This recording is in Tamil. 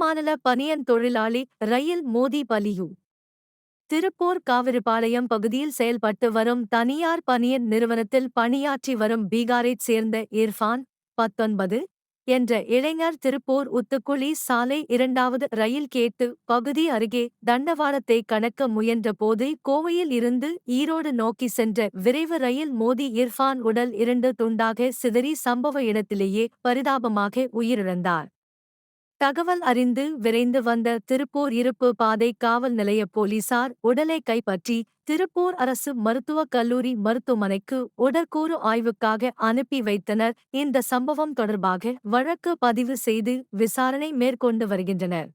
வடமாநில பனியன் தொழிலாளி ரயில் மோதி பலியு. திருப்பூர் காவிரிபாளையம் பகுதியில் செயல்பட்டு வரும் தனியார் பனியன் நிறுவனத்தில் பணியாற்றி வரும் பீகாரைச் சேர்ந்த இர்ஃபான், 19, என்ற இளைஞர் திருப்பூர் உத்துக்குளி சாலை 2வது ரயில் கேட்டு பகுதி அருகே தண்டவாளத்தை கடக்க முயன்ற போது கோவையில் இருந்து ஈரோடு நோக்கி சென்ற விரைவு ரயில் மோதி இர்ஃபான் உடல் 2 துண்டாக சிதறி சம்பவ இடத்திலேயே பரிதாபமாக உயிரிழந்தார். தகவல் அறிந்து விரைந்து வந்த திருப்பூர் இருப்பு பாதை காவல் நிலைய போலீசார் உடலை கைப்பற்றி திருப்பூர் அரசு மருத்துவக் கல்லூரி மருத்துவமனைக்கு உடற்கூறு ஆய்வுக்காக அனுப்பி வைத்தனர். இந்த சம்பவம் தொடர்பாக வழக்கு பதிவு செய்து விசாரணை மேற்கொண்டு வருகின்றனர்.